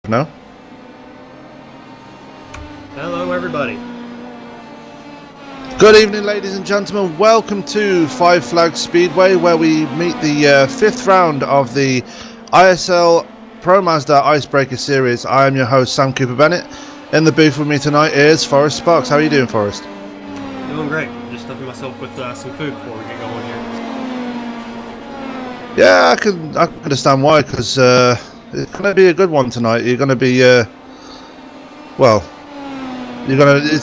No? Hello, everybody. Good evening, ladies and gentlemen. Welcome to Five Flags Speedway, where we meet the fifth round of the ISL Pro Mazda Icebreaker Series. I am your host, Sam Cooper Bennett. In the booth with me tonight is Forrest Sparks. How are you doing, Forrest? Doing great. Just stuffing myself with some food before we get going here. Yeah, I can understand why, because it's going to be a good one tonight. You're going to be, it's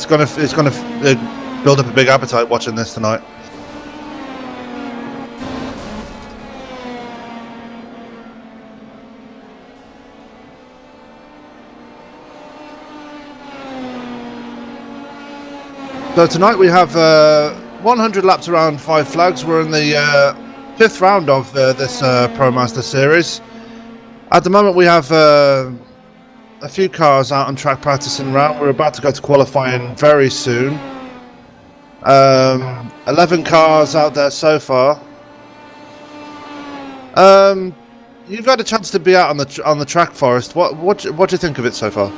going to build up a big appetite watching this tonight. So tonight we have 100 laps around Five Flags. We're in the fifth round of this Pro Master Series. At the moment we have a few cars out on track practicing around. We're about to go to qualifying very soon. 11 cars out there so far. You've had a chance to be out on the track, Forrest. What do you think of it so far?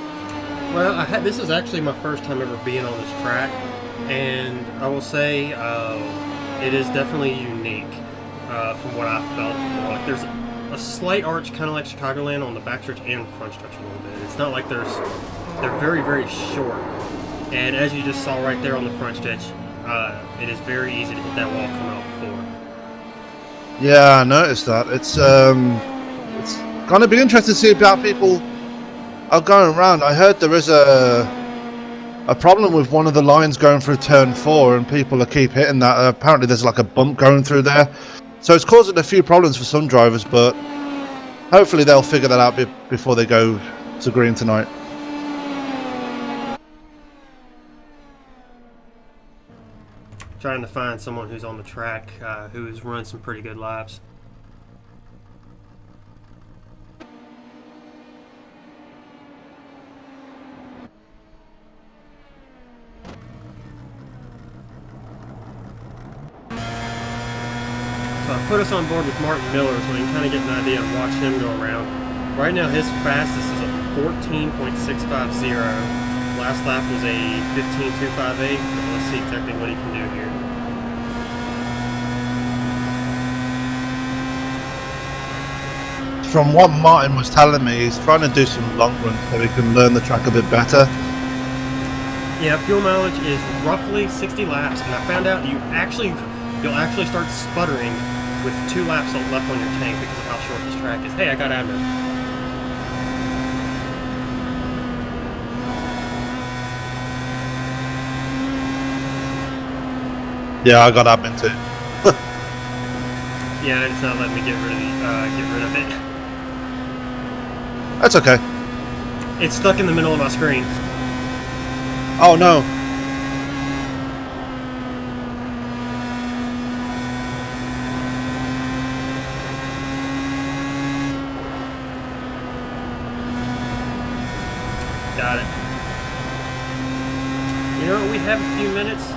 Well, this is actually my first time ever being on this track, and I will say it is definitely unique from what I felt before. Like, there's a slight arch, kind of like Chicagoland, on the back stretch and front stretch a little bit. It's not like they're very, very short. And as you just saw right there on the front stretch, it is very easy to hit that wall coming off the floor. Yeah, I noticed that. It's going to be interesting to see how people are going around. I heard there is a problem with one of the lines going through turn 4, and people keep hitting that. Apparently there's like a bump going through there, so it's causing a few problems for some drivers, but hopefully they'll figure that out before they go to green tonight. Trying to find someone who's on the track who's run some pretty good laps. So I put us on board with Martin Miller so we can kind of get an idea and watch him go around. Right now his fastest is a 14.650. Last lap was a 15.258. Let's see exactly what he can do here. From what Martin was telling me, he's trying to do some long runs so he can learn the track a bit better. Yeah, fuel mileage is roughly 60 laps, and I found out you'll actually start sputtering with 2 laps left on your tank because of how short this track is. Hey, I got admin. Yeah, I got admin too. Yeah, it's not letting me get rid of it. That's okay. It's stuck in the middle of my screen. Oh no. Got it. You know, we have a few minutes.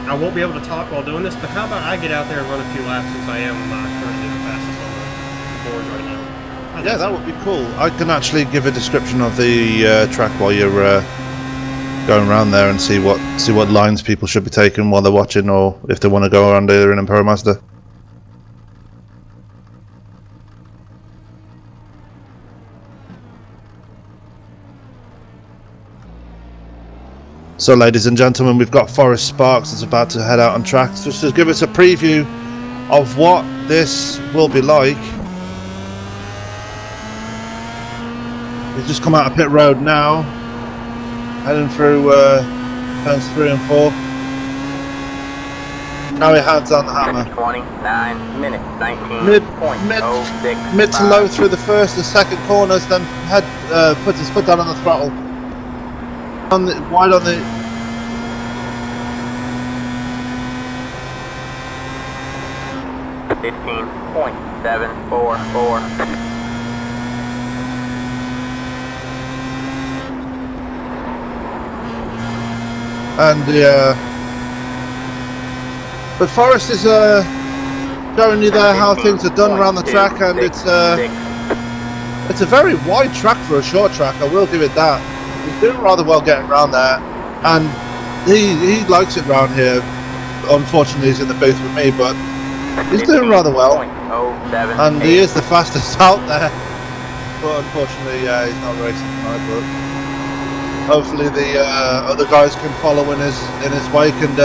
I won't be able to talk while doing this, but how about I get out there and run a few laps since I am currently the fastest on the board right now. Yeah, that would be cool. I can actually give a description of the track while you're going around there and see what lines people should be taking while they're watching, or if they want to go around there in a Pro Mazda. So, ladies and gentlemen, we've got Forrest Sparks that's about to head out on track just to give us a preview of what this will be like. He's just come out of pit road now, heading through turns 3 and 4. Now he hands on the hammer. 29 minutes, 19. Mid to low through the first and second corners, then puts his foot down on the throttle. Wide on the 15.744. and but Forrest is showing you there how things are done around the track, and it's It's a very wide track for a short track, I will give it that. He's doing rather well getting around there, and he likes it round here. Unfortunately, he's in the booth with me, but he's doing rather well, and he is the fastest out there. But unfortunately, yeah, he's not racing tonight. But hopefully, the other guys can follow in his wake and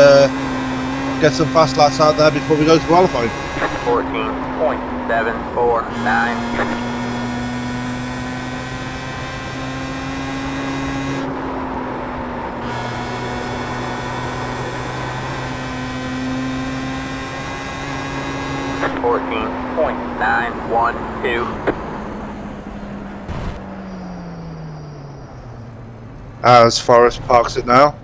get some fast laps out there before we go to qualifying. 14.749. 14.912. As Forrest parks it now.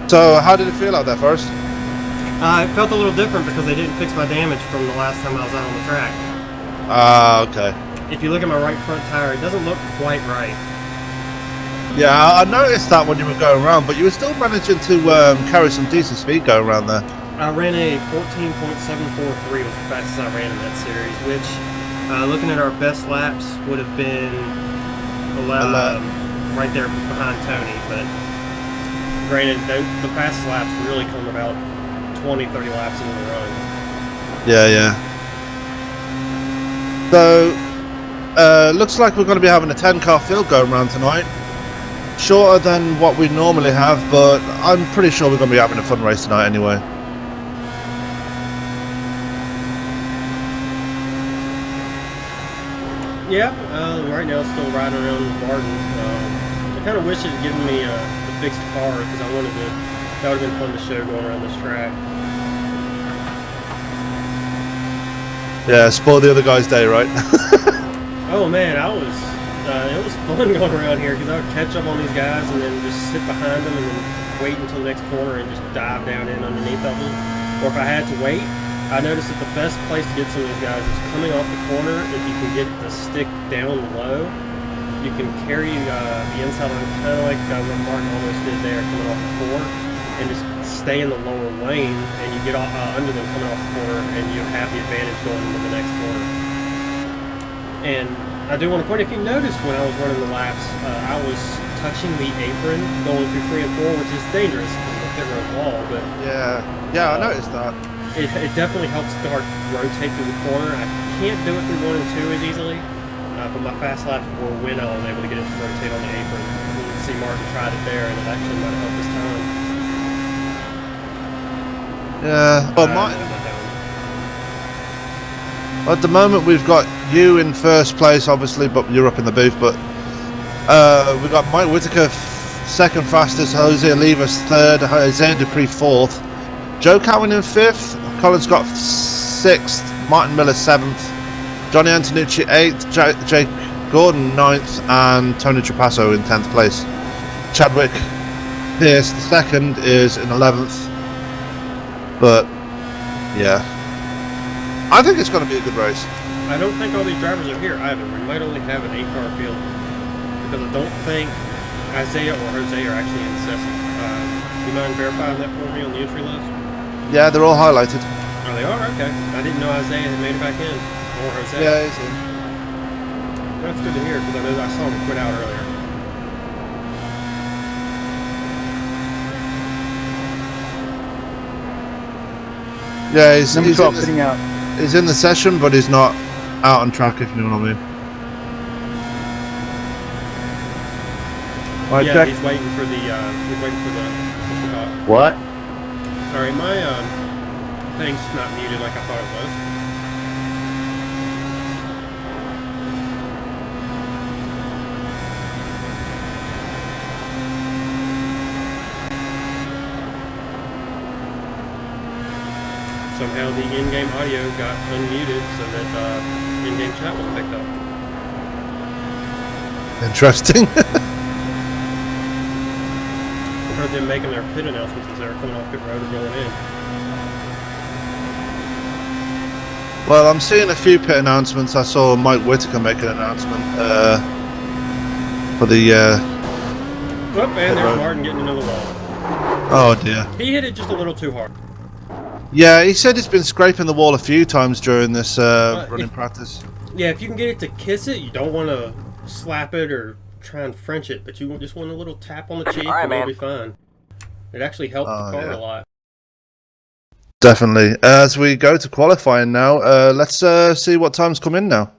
So, how did it feel out there, Forrest? It felt a little different because they didn't fix my damage from the last time I was out on the track. Ah, okay. If you look at my right front tire, it doesn't look quite right. Yeah, I noticed that when you were going around, but you were still managing to carry some decent speed going around there. I ran a 14.743 was the fastest I ran in that series, which, looking at our best laps, would have been right there behind Tony. But granted, the fastest laps really come about 20, 30 laps into the run. Yeah, yeah. So, looks like we're going to be having a 10-car field going around tonight. Shorter than what we normally have, but I'm pretty sure we're going to be having a fun race tonight anyway. Yeah, right now still riding around Martin. I kind of wish it had given me a fixed car because I wanted to. That would have been fun to show going around this track. Yeah, spoil the other guy's day, right? Oh man, it was fun going around here because I would catch up on these guys and then just sit behind them and then wait until the next corner and just dive down in underneath of them. Or if I had to wait, I noticed that the best place to get some of these guys is coming off the corner. If you can get the stick down low, you can carry the inside line kind of like what Martin almost did there coming off the four, and just stay in the lower lane and you get under them coming off the corner and you have the advantage going into the next corner. And I do want to point, if you noticed when I was running the laps, I was touching the apron going through 3 and 4, which is dangerous because of the pit road wall, but... Yeah, I noticed that. It definitely helps start rotate through the corner. I can't do it through 1 and 2 as easily, but my fast laps were when I was able to get it to rotate on the apron. You can see Martin tried it there, and it actually might have helped his time. Yeah, well, at the moment we've got you in first place, obviously, but you're up in the booth. But we've got Mike Whitaker second fastest, Jose Olivas third, Isaiah Dupree fourth, Joe Cowan in fifth, Collins got sixth, Martin Miller seventh, Johnny Antonucci eighth, Jake Gordon ninth, and Tony Trapasso in 10th place. Chadwick Pierce the second is in 11th. But yeah, I think it's going to be a good race. I don't think all these drivers are here either. We might only have an 8-car field because I don't think Isaiah or Jose are actually in the session. Do you mind verifying that for me on the entry list? Yeah, they're all highlighted. Oh, they are? Okay. I didn't know Isaiah had made it back in. Or Jose. Yeah, he's in. That's good to hear because I saw him quit out earlier. Yeah, he's in the session, but he's not out on track, if you know what I mean. Right, yeah, he's waiting for the what? Sorry, my thing's not muted like I thought it was. Somehow the in-game audio got unmuted so that in-game chat was picked up. Interesting. I heard them making their pit announcements as they were coming off pit road and rolling in. Well, I'm seeing a few pit announcements. I saw Mike Whitaker make an announcement. for the. Oh, and there's Martin getting into the wall. Oh dear. He hit it just a little too hard. Yeah, he said he's been scraping the wall a few times during this running practice. Yeah, if you can get it to kiss it, you don't want to slap it or try and French it, but you just want a little tap on the cheek and it'll be fine. It actually helped the car a lot. Definitely. As we go to qualifying now, let's see what times come in now.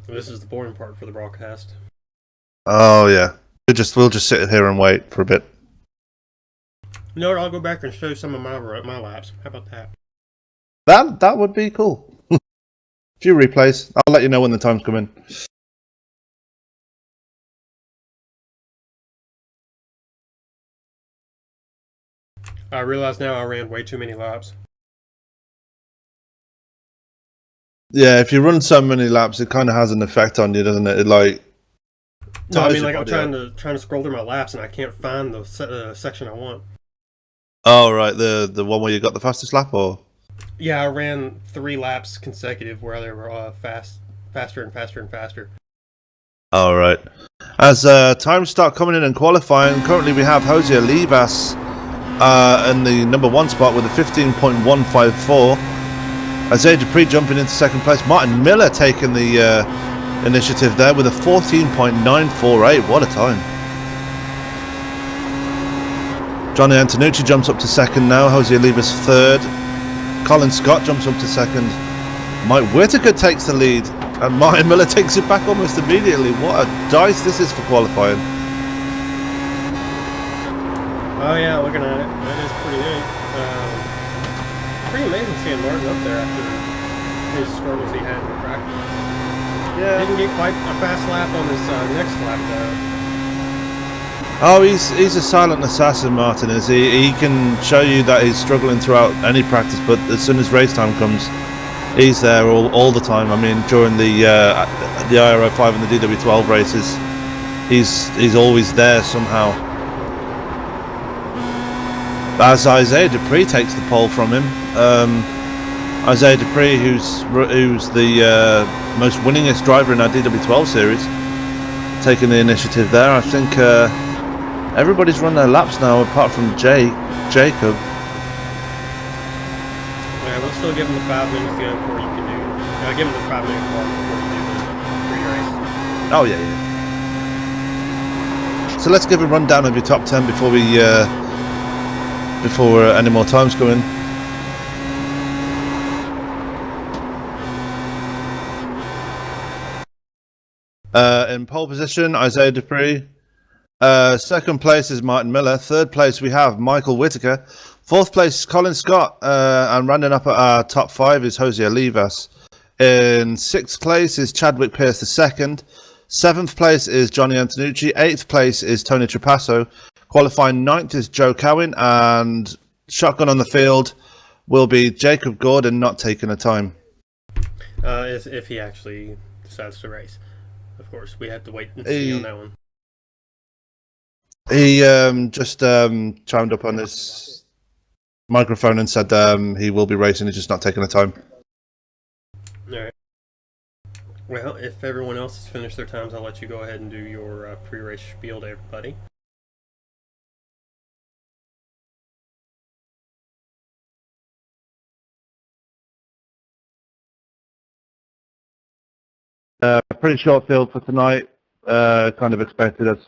This is the boring part for the broadcast. Oh yeah, we'll just sit here and wait for a bit. You know what? I'll go back and show some of my laps. How about that? That would be cool. A few replays. I'll let you know when the times come in. I realize now I ran way too many laps. Yeah, if you run so many laps, it kind of has an effect on you, doesn't it? No, I mean like I'm trying to scroll through my laps and I can't find the section I want. Oh right, the one where you got the fastest lap, or? Yeah, I ran 3 laps consecutive where they were faster and faster and faster. All right. As times start coming in and qualifying, currently we have Jose Olivas in the number 1 spot with a 15.154. Isaiah Dupree jumping into second place. Martin Miller taking the initiative there with a 14.948. What a time. Johnny Antonucci jumps up to second now. Jose Olivas third. Colin Scott jumps up to second. Mike Whitaker takes the lead. And Martin Miller takes it back almost immediately. What a dice this is for qualifying. Oh yeah, looking at it. That is pretty neat. Pretty amazing seeing Martin up there after his struggles he had in the practice. Yeah. Didn't get quite a fast lap on his next lap though. Oh, he's a silent assassin, Martin is. He can show you that he's struggling throughout any practice, but as soon as race time comes, he's there all the time. I mean, during the IRO 5 and the DW12 races, he's always there somehow. As Isaiah Dupree takes the pole from him, Isaiah Dupree, who's the most winningest driver in our DW12 series, taking the initiative there. I think everybody's run their laps now, apart from Jacob. Yeah, we'll still give him the 5 minutes to go before you can do. Give him the 5 minute mark before you do the pre-race. Oh yeah. So let's give a rundown of your top 10 before we before any more times go in. In pole position, Isaiah Dupree. Second place is Martin Miller. Third place we have Michael Whitaker. Fourth place is Colin Scott. And rounding up at our top 5 is Jose Olivas. In 6th place is Chadwick Pierce II. 7th place is Johnny Antonucci. 8th place is Tony Trapasso. Qualifying 9th is Joe Cowan. And shotgun on the field will be Jacob Gordon, not taking a time. If he actually decides to race. Of course, we have to wait and see on that one. He just chimed up on his microphone and said he will be racing, he's just not taking the time. Alright. Well, if everyone else has finished their times, I'll let you go ahead and do your pre-race spiel to everybody. Pretty short field for tonight. Kind of expected. I'd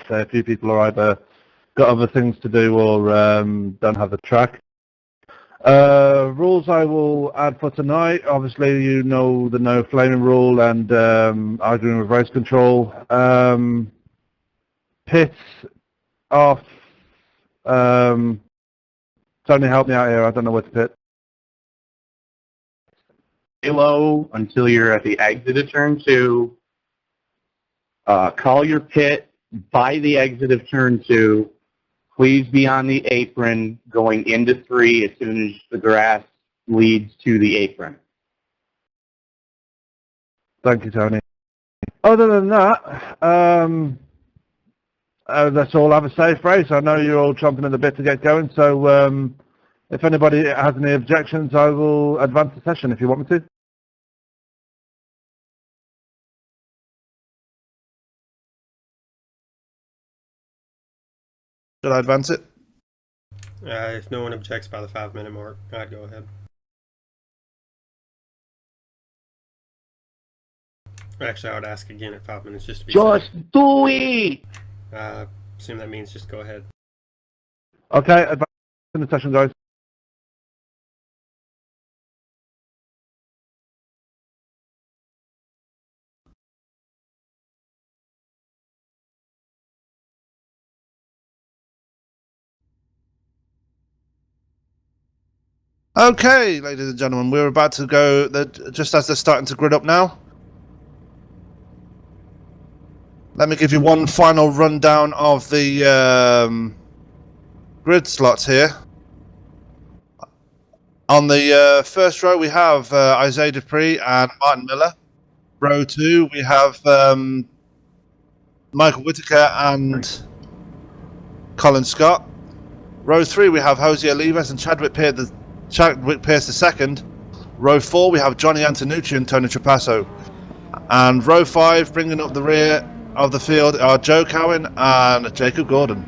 say a few people are either got other things to do or don't have the track. Rules I will add for tonight. Obviously, you know the no flaming rule and arguing with race control. Pits off. Tony, help me out here. I don't know where to pit. Low until you're at the exit of turn 2. Call your pit by the exit of turn 2. Please be on the apron going into 3 as soon as the grass leads to the apron. Thank you, Tony. Other than that, that's all. Have a safe race. I know you're all chomping at the bit to get going, so if anybody has any objections, I will advance the session if you want me to. Should I advance it? If no one objects by the 5-minute mark, I'd go ahead. Actually, I would ask again at 5 minutes just to be Just safe. do it! Assume that means just go ahead. Okay, advance in the session, guys. Okay, ladies and gentlemen, we're about to go, just as they're starting to grid up now. Let me give you one final rundown of the grid slots here. On the first row, we have Isaiah Dupree and Martin Miller. Row 2, we have Michael Whitaker and Colin Scott. Row 3, we have Jose Olivas and Chadwick Pierce II. Row 4, we have Johnny Antonucci and Tony Trapasso. And row 5, bringing up the rear of the field, are Joe Cowan and Jacob Gordon.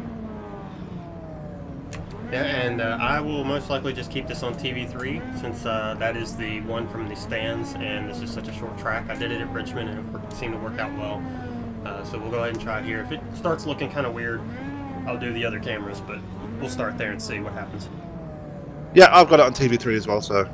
Yeah, and I will most likely just keep this on TV3 since that is the one from the stands, and this is such a short track. I did it at Richmond, and it seemed to work out well. So we'll go ahead and try it here. If it starts looking kind of weird, I'll do the other cameras, but we'll start there and see what happens. Yeah, I've got it on TV3 as well, so.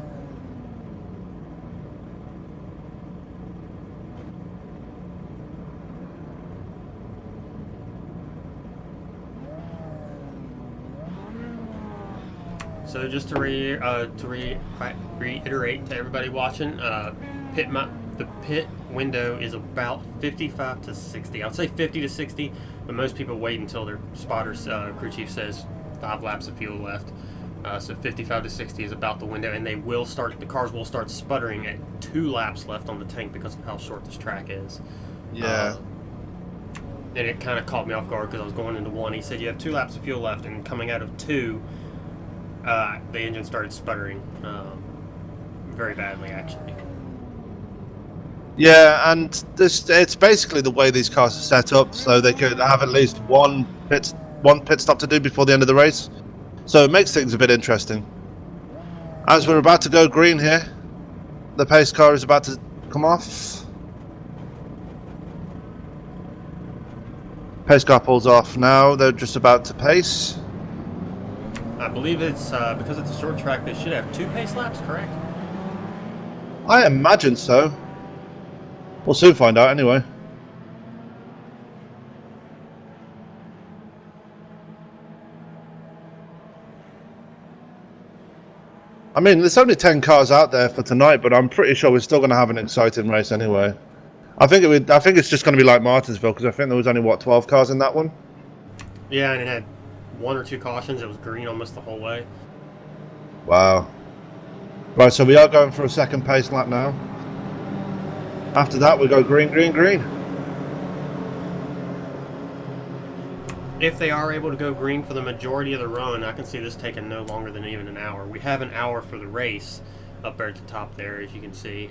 So just to reiterate to everybody watching, the pit window is about 55 to 60. I would say 50 to 60, but most people wait until their spotter's crew chief says 5 laps of fuel left. So 55 to 60 is about the window, and the cars will start sputtering at 2 laps left on the tank because of how short this track is. Yeah. And it kind of caught me off guard because I was going into 1. He said you have 2 laps of fuel left, and coming out of 2, the engine started sputtering very badly, actually. Yeah, and it's basically the way these cars are set up, so they could have at least one pit stop to do before the end of the race. So it makes things a bit interesting. As we're about to go green here, the pace car is about to come off. Pace car pulls off now, they're just about to pace. I believe it's because it's a short track, they should have 2 pace laps, correct? I imagine so. We'll soon find out anyway. I mean, there's only 10 cars out there for tonight, but I'm pretty sure we're still going to have an exciting race anyway. I think it's just going to be like Martinsville, because I think there was only, 12 cars in that one? Yeah, and it had 1 or 2 cautions. It was green almost the whole way. Wow. Right, so we are going for a second pace lap now. After that, we go green, green, green. If they are able to go green for the majority of the run, I can see this taking no longer than even an hour. We have an hour for the race up there at the top there, as you can see.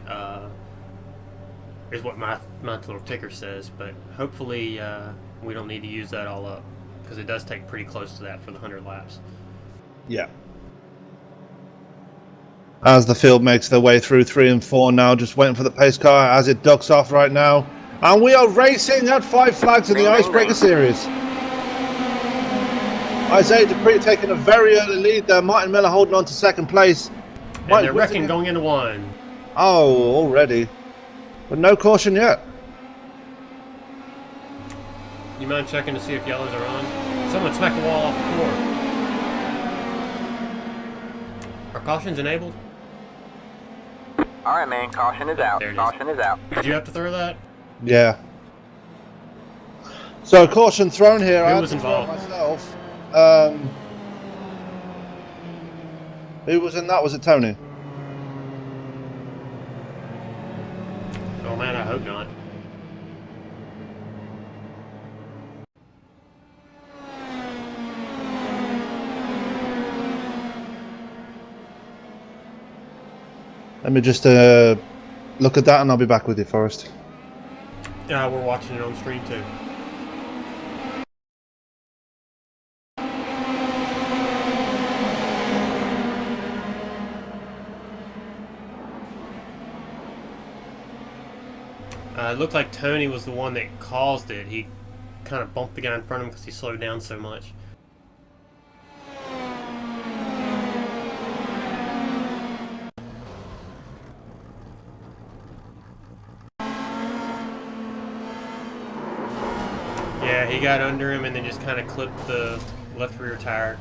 Is what my little ticker says, but hopefully we don't need to use that all up, because it does take pretty close to that for the 100 laps. Yeah. As the field makes their way through 3 and 4 now, just waiting for the pace car as it ducks off right now. And we are racing at 5 flags in the Icebreaker Series. Isaiah Dupree taking a very early lead there. Martin Miller holding on to second place. And they're wrecking going into 1. Oh, already. But no caution yet. You mind checking to see if yellows are on? Someone smacked the wall off the floor. Are cautions enabled? Alright, man, caution is out. There it is. Caution is out. Did you have to throw that? Yeah. So caution thrown here. Who I had was to throw it involved? myself. Who was in that? Was it Tony? Oh man, I hope not. Let me just look at that and I'll be back with you, Forrest. Yeah, we're watching it on stream too. It looked like Tony was the one that caused it. He kind of bumped the guy in front of him because he slowed down so much. Yeah, he got under him and then just kind of clipped the left rear tire.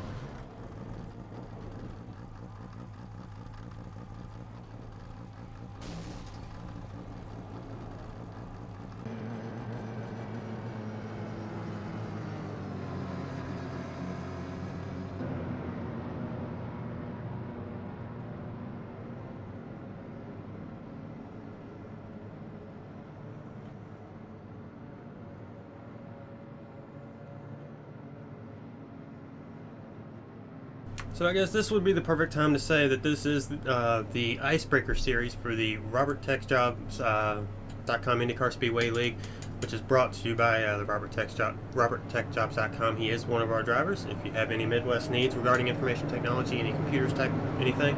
So I guess this would be the perfect time to say that this is the Icebreaker series for the RobertTechJobs.com IndyCar Speedway League, which is brought to you by the RobertTechJobs.com. He is one of our drivers. If you have any Midwest needs regarding information technology, any computers type, anything,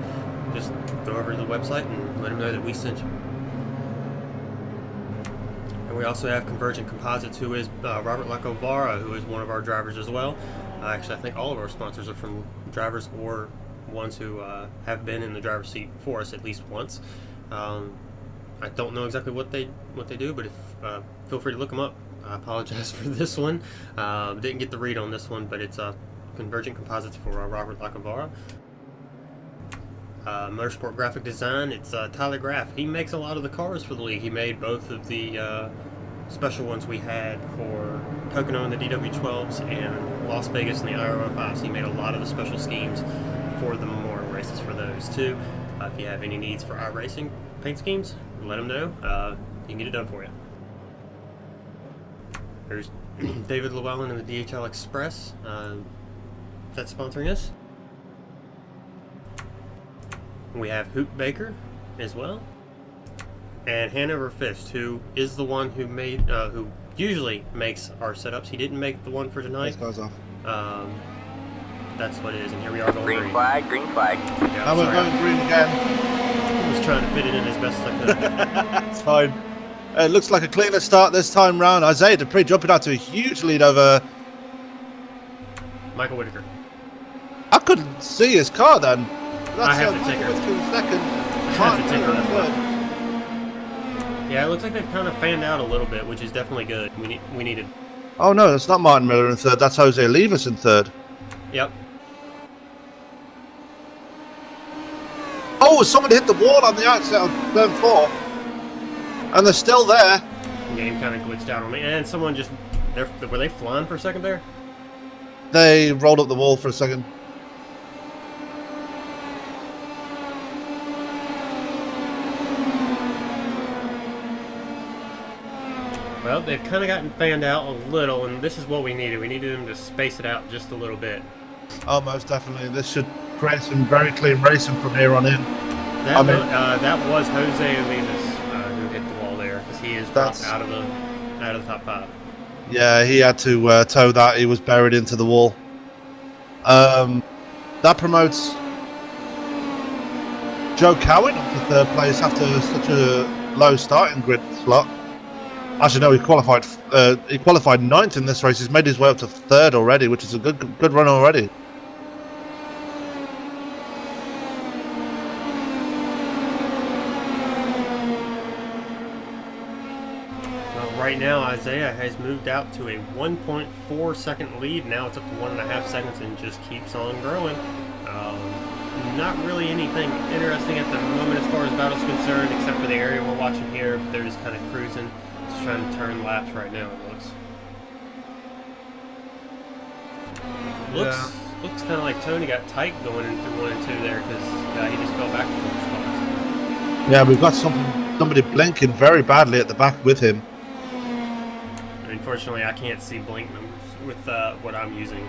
just go over to the website and let him know that we sent you. And we also have Convergent Composites, who is Robert Lacovara, who is one of our drivers as well. Actually, I think all of our sponsors are from drivers or ones who have been in the driver's seat for us at least once. I don't know exactly what they do, but if feel free to look them up. I apologize for this one. Didn't get the read on this one, but it's Convergent Composites for Robert Lacovara. Motorsport graphic design, it's Tyler Graff. He makes a lot of the cars for the league. He made both of the special ones we had for Pocono and the DW12s and Las Vegas and the IRO5s. He made a lot of the special schemes for the memorial races for those too. If you have any needs for iRacing paint schemes, let him know. He can get it done for you. There's David Llewellyn and the DHL Express that's sponsoring us. We have Hoop Baker as well, and Hanover Fist, who is the one who made, who usually makes our setups. He didn't make the one for tonight. This goes off. That's what it is, and here we are going Green flag, green flag. Yeah, Now we're sorry. going green again. I was trying to fit it in as best as I could. It's fine. It looks like a cleaner start this time round. Isaiah Dupree jumping out to a huge lead over. Michael Whitaker. I couldn't see his car then. I have the ticker. Second. I have the ticker, that's why. Yeah, it looks like they've kind of fanned out a little bit, which is definitely good. We needed. Oh no, that's not Martin Miller in third. That's Jose Levis in third. Yep. Oh, somebody hit the wall on the outset of turn 4, and they're still there. The game kind of glitched out on me, and someone just were they flying for a second there? They rolled up the wall for a second. Well, they've kind of gotten fanned out a little, and this is what we needed. We needed them to space it out just a little bit. Oh, most definitely. This should create some very clean racing from here on in. That was Jose Olivas who hit the wall there, because he is dropped out of the top 5. Yeah, he had to tow that. He was buried into the wall. That promotes Joe Cowan up to third place after such a low starting grid slot. Actually, no, he qualified 9th in this race. He's made his way up to 3rd already, which is a good run already. Right now, Isaiah has moved out to a 1.4 second lead. Now it's up to 1.5 seconds and just keeps on growing. Not really anything interesting at the moment as far as battle's concerned, except for the area we're watching here. They're just kind of cruising, just trying to turn laps right now, it looks. Looks kind of like Tony got tight going into 1 and 2 there, because he just fell back a couple spots. Yeah, we've got somebody blinking very badly at the back with him. Unfortunately, I can't see blink numbers with what I'm using.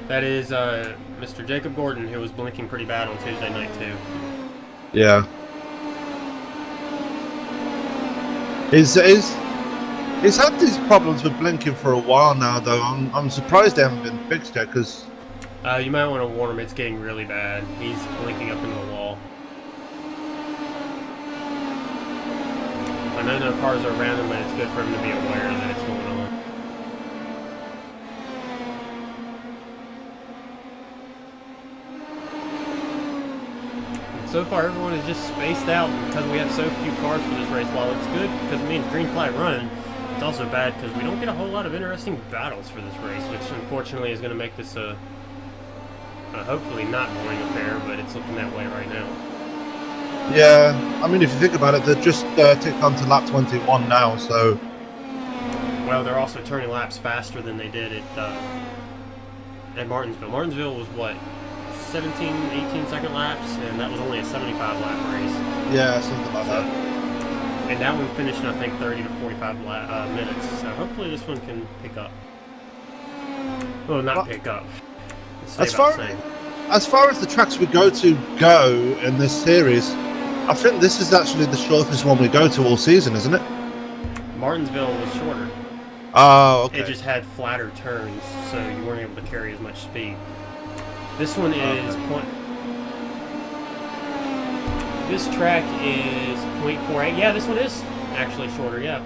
That is Mr. Jacob Gordon, who was blinking pretty bad on Tuesday night, too. Yeah. He's had these problems with blinking for a while now, though. I'm surprised they haven't been fixed yet, because... You might want to warn him, it's getting really bad. He's blinking up into the wall. I know no cars are around him, but it's good for him to be aware that it's going on. So far, everyone is just spaced out because we have so few cars for this race. While it's good because it means green flag running, it's also bad because we don't get a whole lot of interesting battles for this race, which unfortunately is going to make this a hopefully not boring affair, but it's looking that way right now. Yeah, I mean, if you think about it, they're just ticked on to lap 21 now, so... Well, they're also turning laps faster than they did at Martinsville. Martinsville was, what, 17, 18 second laps, and that was only a 75 lap race. Yeah, something like that. And that one finished in, I think, 30 to 45 minutes, so hopefully this one can pick up. Well, not pick up. As far as the tracks we go in this series, I think this is actually the shortest one we go to all season, isn't it? Martinsville was shorter. Oh, okay. It just had flatter turns, so you weren't able to carry as much speed. This one is This track is 0.48. Yeah, this one is actually shorter. Yeah,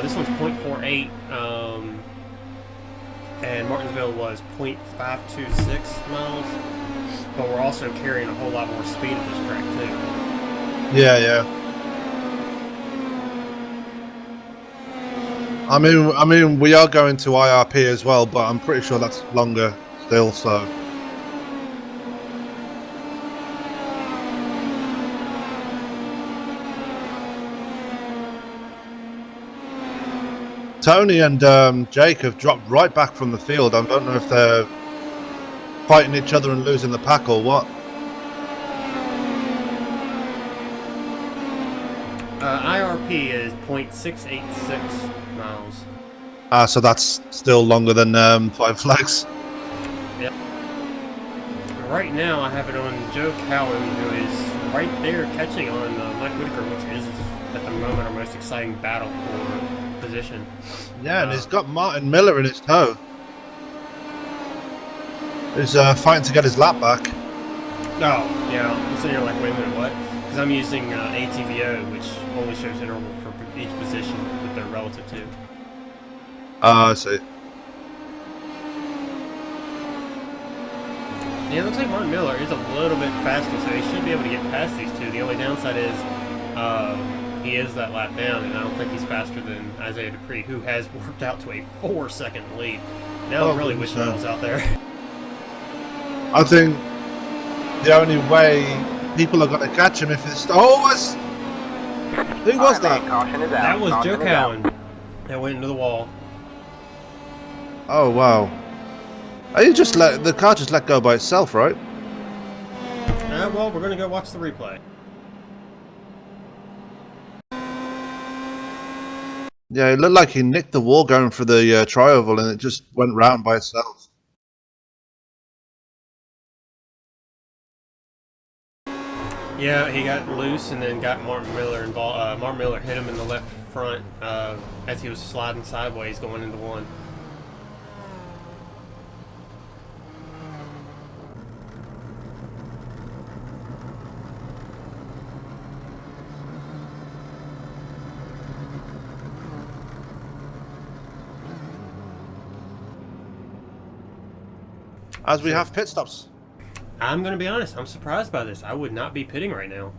this one's 0.48. And Martinsville was 0.526 miles, but we're also carrying a whole lot more speed at this track too. Yeah. I mean, we are going to IRP as well, but I'm pretty sure that's longer still. So. Tony and Jake have dropped right back from the field. I don't know if they're fighting each other and losing the pack or what. IRP is 0.686 miles. So that's still longer than 5 flags. Yep. Right now I have it on Joe Cowan, who is right there catching on Mike Whitaker, which is at the moment our most exciting battle for position. Yeah, and he's got Martin Miller in his tow. He's fighting to get his lap back. Oh, yeah. I'm sitting here like, wait a minute, what? Because I'm using ATVO, which only shows interval for each position that they're relative to. I see. Yeah, it looks like Martin Miller is a little bit faster, so he should be able to get past these two. The only downside is he is that lap down, and I don't think he's faster than Isaiah Dupree, who has worked out to a 4-second lead. Now I'm really wishing I was out there. I think the only way people are going to catch him if it's... Oh, who was that? That was Joe Cowan. That went into the wall. Oh, wow. The car just let go by itself, right? Well, we're going to go watch the replay. Yeah, it looked like he nicked the wall going for the tri-oval and it just went round by itself. Yeah, he got loose and then got Martin Miller involved. Martin Miller hit him in the left front as he was sliding sideways going into one. As we have pit stops. I'm going to be honest, I'm surprised by this. I would not be pitting right now.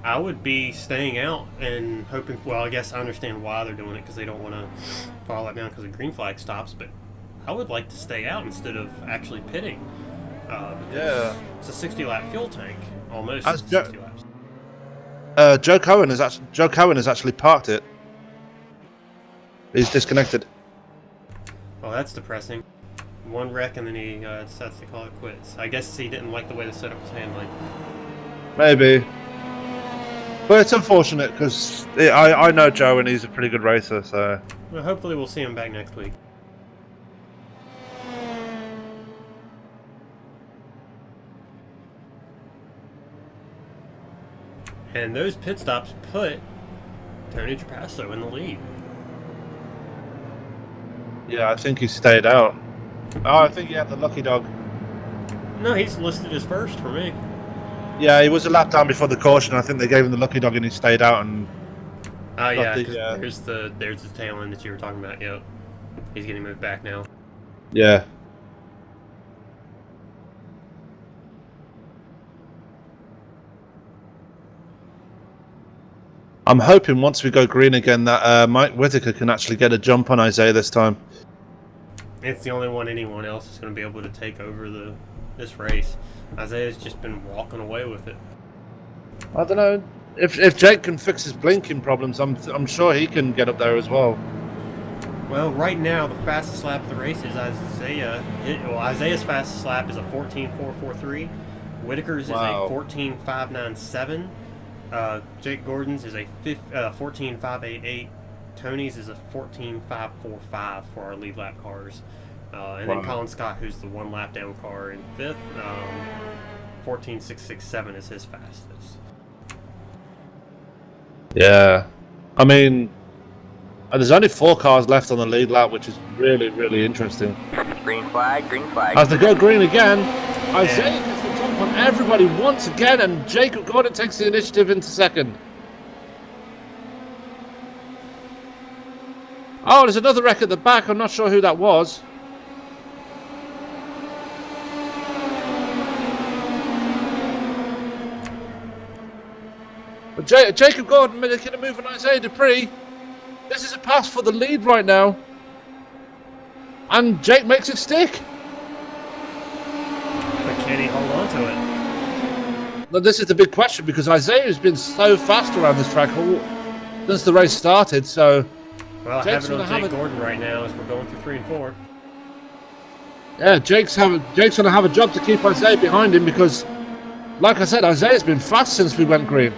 I would be staying out and hoping, well, I guess I understand why they're doing it, because they don't want to follow that down because the green flag stops, but I would like to stay out instead of actually pitting. Yeah. It's a 60-lap fuel tank, almost 60 laps. Joe Cowan has actually parked it. He's disconnected. Well, that's depressing. One wreck and then he decides to call it quits. I guess he didn't like the way the setup was handling. Maybe. But it's unfortunate because I know Joe and he's a pretty good racer, so... Well, hopefully we'll see him back next week. And those pit stops put Tony Trapasso in the lead. Yeah, I think he stayed out. Oh, I think he had the lucky dog. No, he's listed as first for me. Yeah, he was a lap down before the caution. I think they gave him the lucky dog and he stayed out and Oh got yeah, the 'cause there's the tail end that you were talking about. Yep, he's getting moved back now. yeah. I'm hoping once we go green again that Mike Whitaker can actually get a jump on Isaiah this time. It's the only one anyone else is going to be able to take over this race. Isaiah's just been walking away with it. I don't know if Jake can fix his blinking problems. I'm sure he can get up there as well. Well, right now the fastest lap of the race is Isaiah. Isaiah's fastest lap is a 14.443. Whitaker's Wow. is a 14.597. Jake Gordon's is a 14.588. Tony's is a 14.545 for our lead lap cars. And then Wow. Colin Scott, who's the one lap down car in fifth, 14.667 is his fastest. Yeah, I mean, there's only 4 cars left on the lead lap, which is really, really interesting. Green flag, green flag. As they go green again, Isaiah gets the jump on everybody once again, and Jacob Gordon takes the initiative into second. Oh, there's another wreck at the back. I'm not sure who that was. But Jacob Gordon making a move on Isaiah Dupree. This is a pass for the lead right now. And Jake makes it stick. But can he hold on to it? Now, this is the big question because Isaiah has been so fast around this track since the race started. So, Well, I Jake's have it on gonna have Jake Gordon right now as we're going through 3 and 4. yeah, Jake's going to have a job to keep Isaiah behind him because, like I said, Isaiah's been fast since we went green.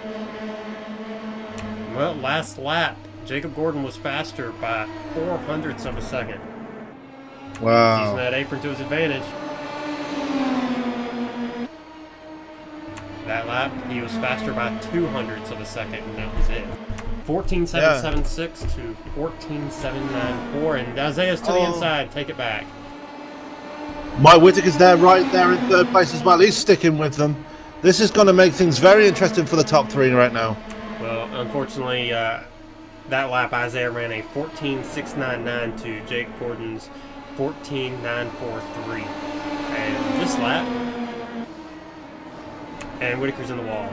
Well, last lap, Jacob Gordon was faster by 0.04 of a second. Using that apron to his advantage. That lap, he was faster by 0.02 of a second, and that was it. 14.776 to 14.794, and Isaiah's to the inside. Take it back. Mike Whitaker's there, right there in third place as well. He's sticking with them. This is going to make things very interesting for the top 3 right now. Well, unfortunately, that lap, Isaiah ran a 14.699 to Jake Gordon's 14.943. And this lap, and Whitaker's in the wall.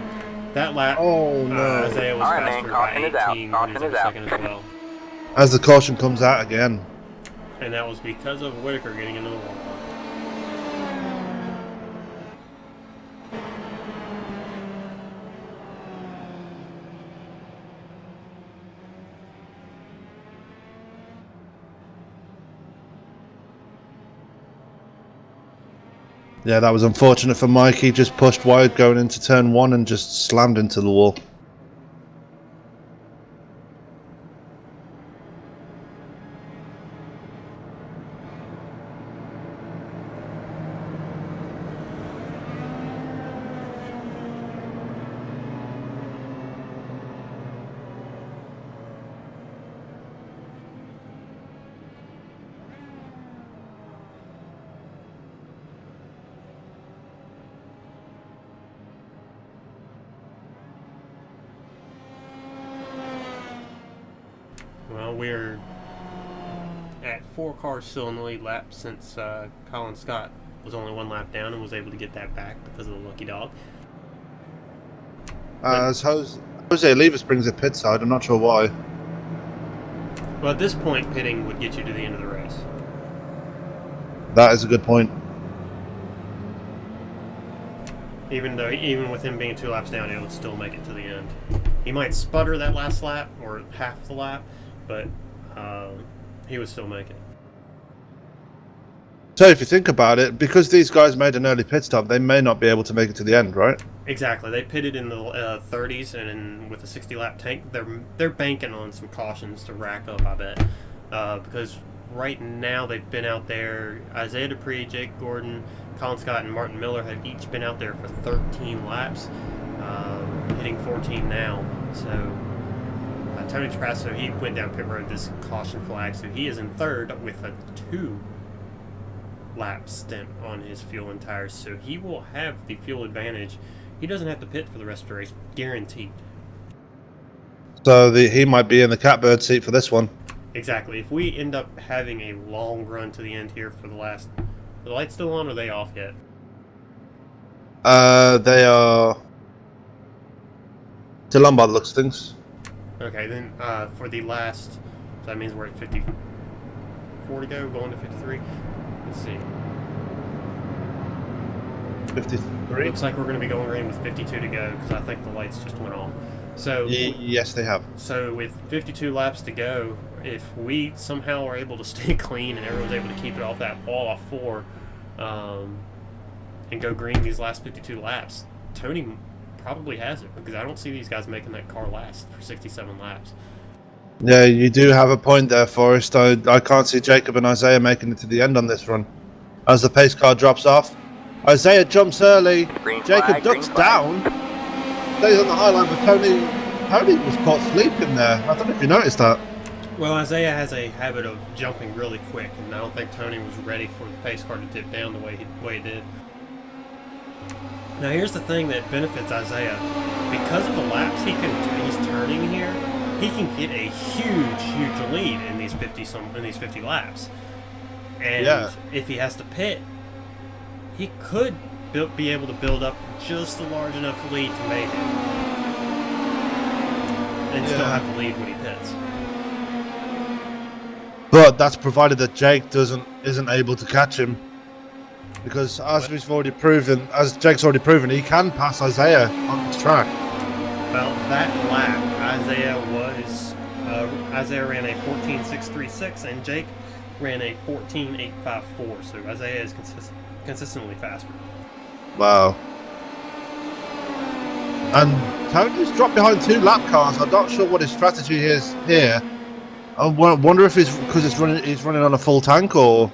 That lap, Isaiah was All right, faster man, by caution is out. 18 Caution minutes of is a out. second as well. As the caution comes out again. And that was because of Whitaker getting into the wall. Yeah, that was unfortunate for Mike. He just pushed wide going into turn 1 and just slammed into the wall. Well, we're at 4 cars still in the lead lap since Colin Scott was only 1 lap down and was able to get that back because of the lucky dog. As Jose Olivas brings it pit side, I'm not sure why. Well, at this point, pitting would get you to the end of the race. That is a good point. Even with him being 2 laps down, it would still make it to the end. He might sputter that last lap or half the lap, but he would still make it. So if you think about it, because these guys made an early pit stop, they may not be able to make it to the end, right? Exactly. They pitted in the 30s, and with a 60-lap tank, they're banking on some cautions to rack up, I bet. Because right now they've been out there, Isaiah Dupree, Jake Gordon, Colin Scott, and Martin Miller have each been out there for 13 laps, hitting 14 now. So Tony Trapasso, he went down pit road this caution flag, so he is in third with a 2-lap stint on his fuel and tires, so he will have the fuel advantage. He doesn't have to pit for the rest of the race, guaranteed. So he might be in the catbird seat for this one. Exactly. If we end up having a long run to the end here for the last... Are the lights still on, or are they off yet? They are still on by the looks of things. Okay, then for the last... So that means we're at 54 to go, going to 53. Let's see. 53? Looks like we're going to be going green with 52 to go, because I think the lights just went off. So Yes, they have. So with 52 laps to go, if we somehow are able to stay clean and everyone's able to keep it off that wall off 4, and go green these last 52 laps, Tony probably has it, because I don't see these guys making that car last for 67 laps. Yeah, you do have a point there, Forrest. I can't see Jacob and Isaiah making it to the end on this run. As the pace car drops off, Isaiah jumps early. Green Jacob flag, ducks green flag. down. Stays on the high line, but Tony was caught sleeping there. I don't know if you noticed that. Well, Isaiah has a habit of jumping really quick, and I don't think Tony was ready for the pace car to dip down the way he did. Now here's the thing that benefits Isaiah. Because of the laps he's turning here, he can get a huge lead in these 50 laps. And Yeah. if he has to pit, he could be able to build up just a large enough lead to make it, and still have the lead when he pits. But that's provided that Jake isn't able to catch him, because as Jake's already proven, he can pass Isaiah on this track. Well, that lap, Isaiah ran a 14.636, and Jake ran a 14.854. So Isaiah is consistently faster. Wow. And Tony's dropped behind 2 lap cars. I'm not sure what his strategy is here. I wonder if it's because he's running on a full tank, or...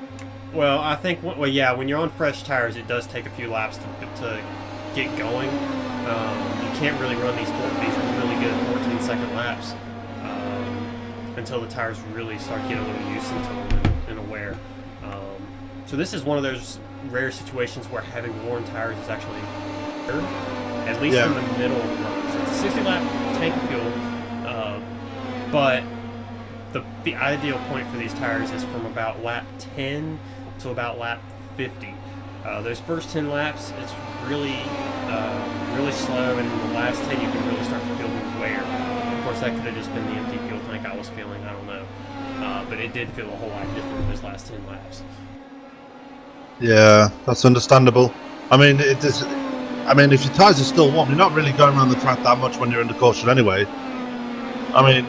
Well, I think, yeah, when you're on fresh tires, it does take a few laps to get going. You can't really run these really good 14-second laps until the tires really start getting a little used to them and aware. So this is one of those rare situations where having worn tires is actually better, at least in the middle of the run. So it's a 60-lap tank of fuel, but the ideal point for these tires is from about lap 10 to about lap 50. Those first 10 laps, it's really slow, and in the last 10 you can really start to feel the wear. Of course, that could have just been the empty fuel tank I was feeling, I don't know. But it did feel a whole lot different those last 10 laps. Yeah, that's understandable. I mean, if your tires are still warm, you're not really going around the track that much when you're in the caution anyway. I mean,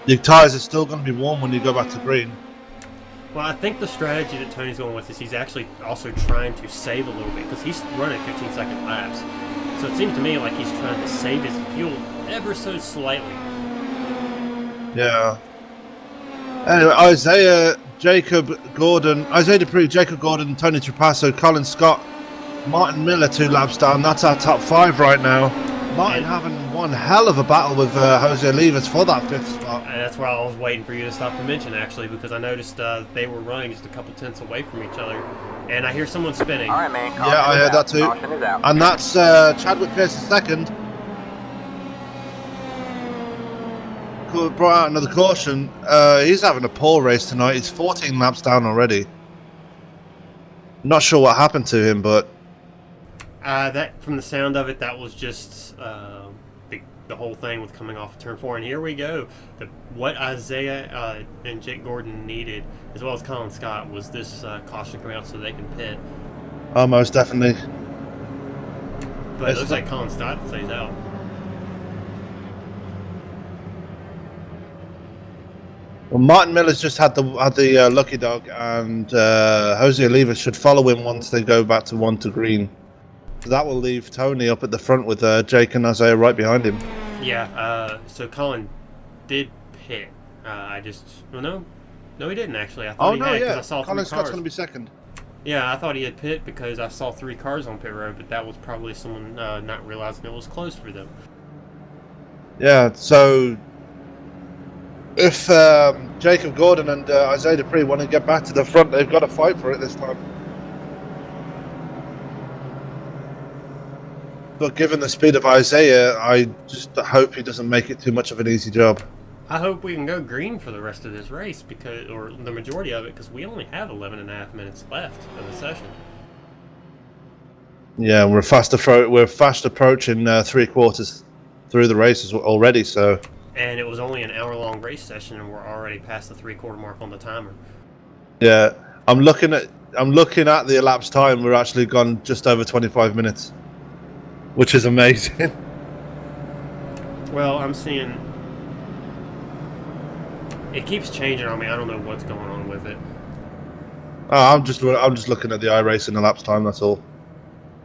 your tires are still going to be warm when you go back to green. Well, I think the strategy that Tony's going with is he's actually also trying to save a little bit, because he's running 15-second laps. So it seems to me like he's trying to save his fuel ever so slightly. Yeah. Anyway, Isaiah Dupree, Jacob Gordon, Tony Trapasso, Colin Scott, Martin Miller 2 laps down. That's our top 5 right now. Martin having one hell of a battle with Jose Olivas for that 5th spot. And that's why I was waiting for you to stop to mention, actually, because I noticed they were running just a couple tenths away from each other. And I hear someone spinning. All right, man. Yeah, I heard that too. Caution is out. And that's Chadwick Pierce second. Brought out another caution. He's having a poor race tonight. He's 14 laps down already. Not sure what happened to him, but... That, from the sound of it, that was just the whole thing with coming off of turn 4. And here we go. What Isaiah and Jake Gordon needed, as well as Colin Scott, was this caution coming out so they can pit. Most definitely. But it looks like Colin Scott stays out. Well, Martin Miller's just had the lucky dog, and Jose Olivas should follow him once they go back to 1 to green. So that will leave Tony up at the front with Jake and Isaiah right behind him. Yeah, so Colin did pit. No, he didn't actually. I thought he had, 'cause I saw Colin 3 Scott's cars. going to be second. Yeah, I thought he had pit because I saw 3 cars on pit road, but that was probably someone not realizing it was closed for them. Yeah, so if Jacob Gordon and Isaiah Dupree want to get back to the front, they've got to fight for it this time. But given the speed of Isaiah, I just hope he doesn't make it too much of an easy job. I hope we can go green for the rest of this race, because, or the majority of it, because we only have 11.5 minutes left of the session. Yeah, we're fast approaching 3/4 through the races already. So, and it was only an hour-long race session, and we're already past the 3/4 mark on the timer. Yeah, I'm looking at the elapsed time. We're actually gone just over 25 minutes, which is amazing. Well, I'm seeing it keeps changing on me. I don't know what's going on with it. Oh, I'm just looking at the iRacing elapsed time. That's all.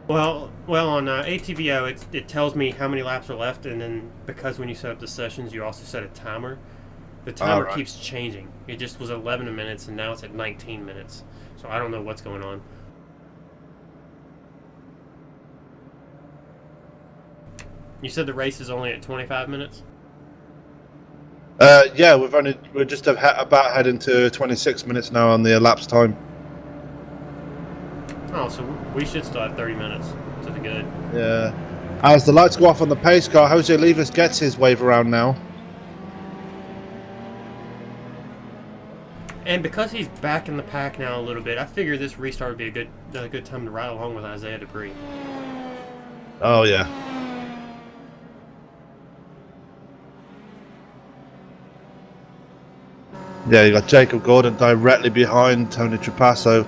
Well, on ATVO, it tells me how many laps are left, and then because when you set up the sessions, you also set a timer. The timer keeps changing. It just was 11 minutes, and now it's at 19 minutes. So I don't know what's going on. You said the race is only at 25 minutes? Yeah, we're just about heading to 26 minutes now on the elapsed time. Oh, so we should still have 30 minutes to the good. Yeah. As the lights go off on the pace car, Jose Olivas gets his wave around now. And because he's back in the pack now a little bit, I figure this restart would be a good time to ride along with Isaiah Dupree. Oh yeah. Yeah, you got Jacob Gordon directly behind Tony Trapasso.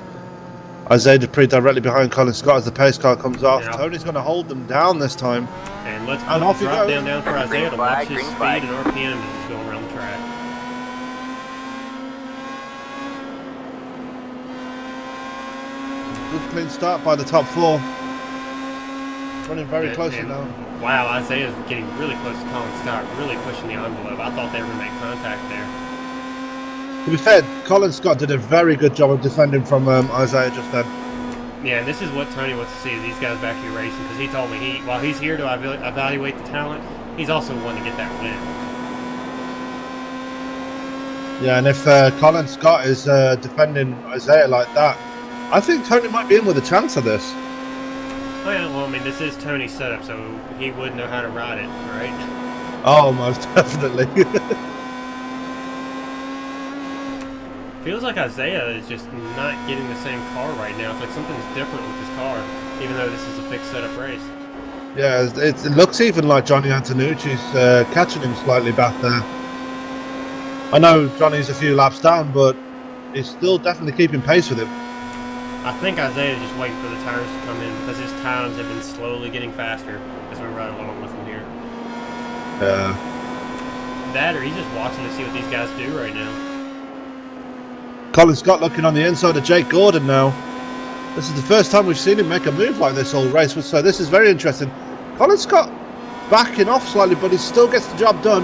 Isaiah Dupree directly behind Colin Scott as the pace car comes off. Yeah. Tony's going to hold them down this time. And let's put the drop down for Isaiah to watch his speed and RPM as he's going around the track. Good clean start by the top four. Running very closely now. Wow, Isaiah's getting really close to Colin Scott, really pushing the envelope. I thought they were going to make contact there. To be fair, Colin Scott did a very good job of defending from Isaiah just then. Yeah, and this is what Tony wants to see, is these guys back here racing, because he told me while he's here to evaluate the talent, he's also wanting to get that win. Yeah, and if Colin Scott is defending Isaiah like that, I think Tony might be in with a chance of this. Well, I mean, this is Tony's setup, so he would know how to ride it, right? Oh, most definitely. Feels like Isaiah is just not getting the same car right now. It's like something's different with his car, even though this is a fixed setup race. Yeah, it looks even like Johnny Antonucci's catching him slightly back there. I know Johnny's a few laps down, but he's still definitely keeping pace with him. I think Isaiah's just waiting for the tires to come in, because his times have been slowly getting faster as we ride along with him here. Yeah. That, or he's just watching to see what these guys do right now. Colin Scott looking on the inside of Jake Gordon now. This is the first time we've seen him make a move like this all race, so this is very interesting. Colin Scott backing off slightly, but he still gets the job done.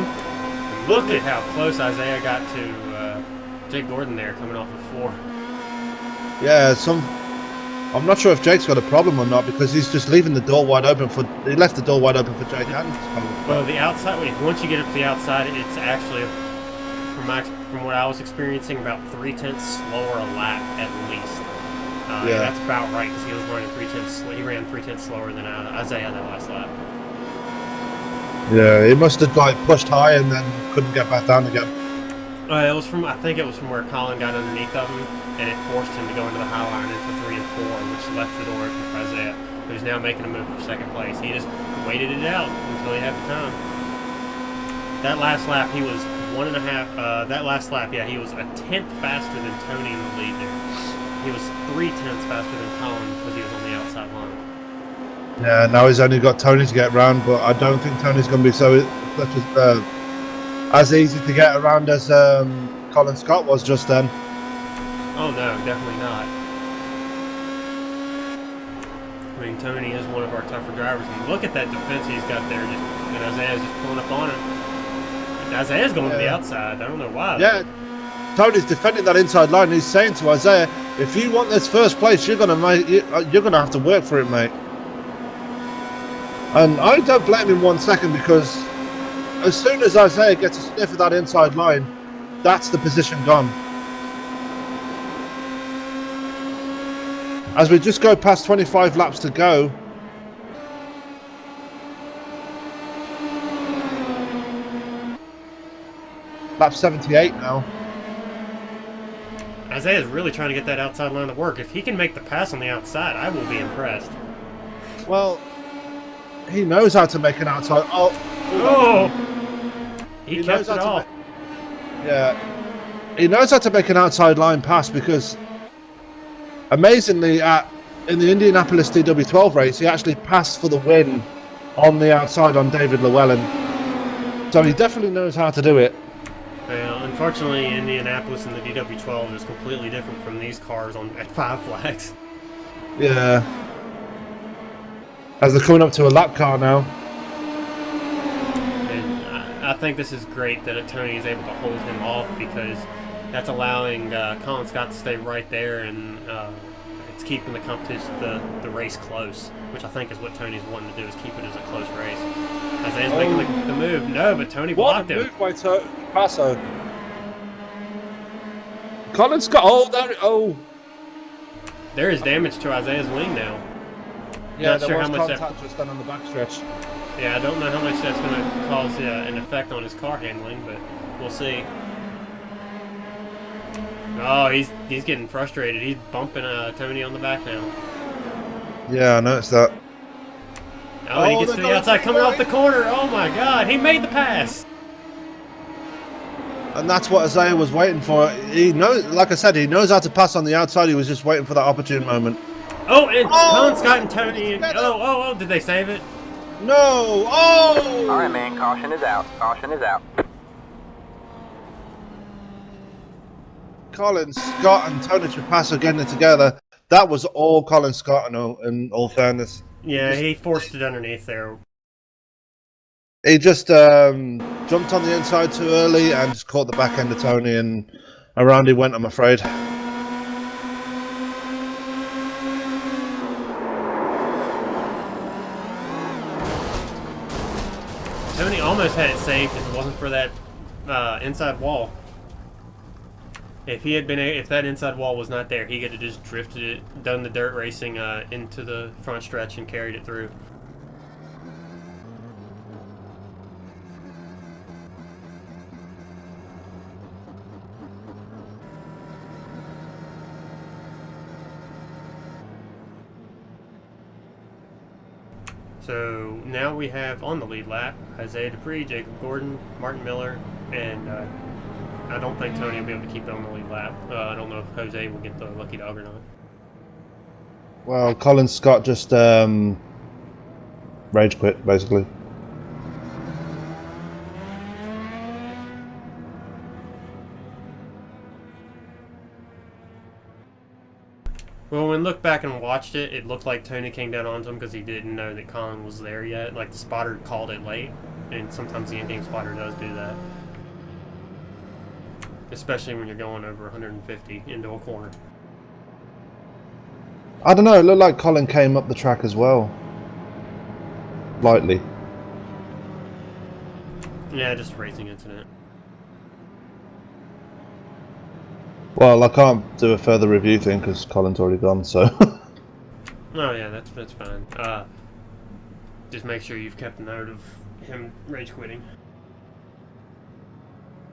Look at how close Isaiah got to Jake Gordon there, coming off of 4. Yeah, I'm not sure if Jake's got a problem or not, because he's just leaving the door wide open he left the door wide open for Jake Adams. Well, the outside, once you get up to the outside, it's actually, from what I was experiencing, about 3/10 slower a lap at least. Yeah, that's about right, because he was running 3/10. He ran 3/10 slower than Isaiah that last lap. Yeah, he must have pushed high and then couldn't get back down again. It was I think it was from where Colin got underneath of him, and it forced him to go into the high line into 3 and 4, which left the door open for Isaiah, who's now making a move for second place. He just waited it out until he had the time. That last lap, he was 1.5. That last lap, yeah, he was 1/10 faster than Tony in the lead there. He was 3/10 faster than Colin because he was on the outside line. Yeah, now he's only got Tony to get around, but I don't think Tony's going to be as easy to get around as Colin Scott was just then. Oh no, definitely not. I mean, Tony is one of our tougher drivers, and look at that defense he's got there, and Isaiah's just pulling up on him. Isaiah's going to the outside. I don't know why. Yeah, Tony's defending that inside line. And he's saying to Isaiah, "If you want this first place, you're gonna have to work for it, mate." And I don't blame him 1 second, because as soon as Isaiah gets a sniff of that inside line, That's the position gone. As we just go past 25 laps to go. Lap 78 now. Isaiah's really trying to get that outside line to work. If he can make the pass on the outside, I will be impressed. Well, he knows how to make an outside. He kept it off. Yeah, he knows how to make an outside line pass because, amazingly, in the Indianapolis DW12 race, he actually passed for the win on the outside on David Llewellyn. So he definitely knows how to do it. Well, unfortunately, Indianapolis and the DW12 is completely different from these cars at 5 flags. Yeah. As they're coming up to a lap car now. And I think this is great that Tony is able to hold him off because that's allowing Colin Scott to stay right there, and it's keeping the competition, the race close, which I think is what Tony's wanting to do, is keep it as a close race. Isaiah's making the move. No, but Tony blocked him. What a move by Passo. Colin Scott. There is damage to Isaiah's wing now. Yeah, Not sure how much contact just done on the backstretch. Yeah, I don't know how much that's going to cause an effect on his car handling, but we'll see. Oh, he's getting frustrated. He's bumping Tony on the back now. Yeah, I noticed that. Oh, he gets to the outside, coming off the corner. Oh my God, he made the pass. And that's what Isaiah was waiting for. He knows, like I said, he knows how to pass on the outside. He was just waiting for that opportune moment. Oh, and Colin Scott and Tony. Did they save it? No. Oh. All right, man. Caution is out. Caution is out. Colin Scott and Tony Trapasso getting it together. That was all Colin Scott, in all fairness. Yeah, he forced it underneath there. He just jumped on the inside too early and just caught the back end of Tony, and around he went, I'm afraid. Tony almost had it saved if it wasn't for that inside wall. If that inside wall was not there, he could have just drifted it, done the dirt racing into the front stretch and carried it through. So now we have on the lead lap Isaiah Dupree, Jacob Gordon, Martin Miller, and I don't think Tony will be able to keep it on the lead lap. I don't know if Jose will get the lucky dog or not. Well, Colin Scott just rage quit, basically. Well, when we looked back and watched it, it looked like Tony came down onto him because he didn't know that Colin was there yet. Like, the spotter called it late, and sometimes the in-game spotter does do that. Especially when you're going over 150 into a corner. I don't know, it looked like Colin came up the track as well. Lightly. Yeah, just a racing incident. Well, I can't do a further review thing because Colin's already gone, so... Oh yeah, that's fine. Just make sure you've kept a note of him rage quitting.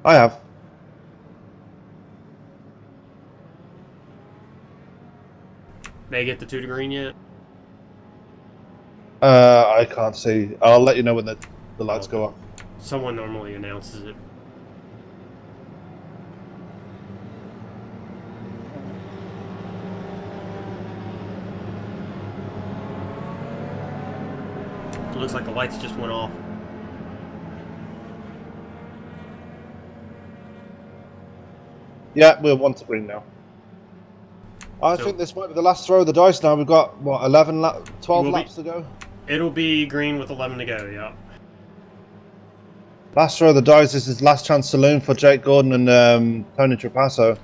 I have. They get the 2 to green yet? I can't see. I'll let you know when the lights go off. Someone normally announces it. It looks like the lights just went off. Yeah, we're 1 to green now. I think this might be the last throw of the dice now. We've got, what, 12 laps to go? It'll be green with 11 to go, yeah. Last throw of the dice. This is last chance saloon for Jake Gordon and Tony Trapasso.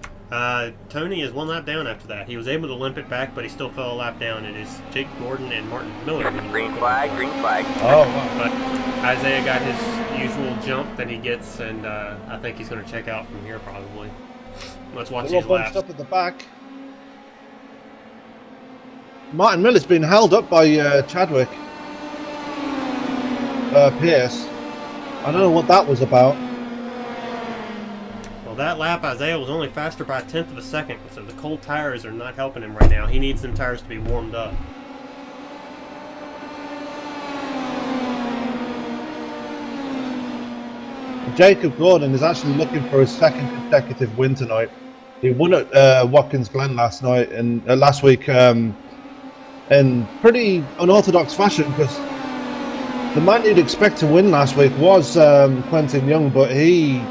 Tony is 1 lap down after that. He was able to limp it back, but he still fell a lap down. It is Jake Gordon and Martin Miller. Green flag, green flag. Oh, wow. But Isaiah got his usual jump that he gets, and I think he's going to check out from here probably. Let's watch They're all these bunched laps. up at the back. Martin Miller's been held up by Chadwick Pierce. I don't know what that was about. Well, that lap, Isaiah was only faster by 1/10 of a second, so the cold tires are not helping him right now. He needs them tires to be warmed up. Jacob Gordon is actually looking for his second consecutive win tonight. He won at Watkins Glen last week in pretty unorthodox fashion, because the man you'd expect to win last week was Quentin Young, but he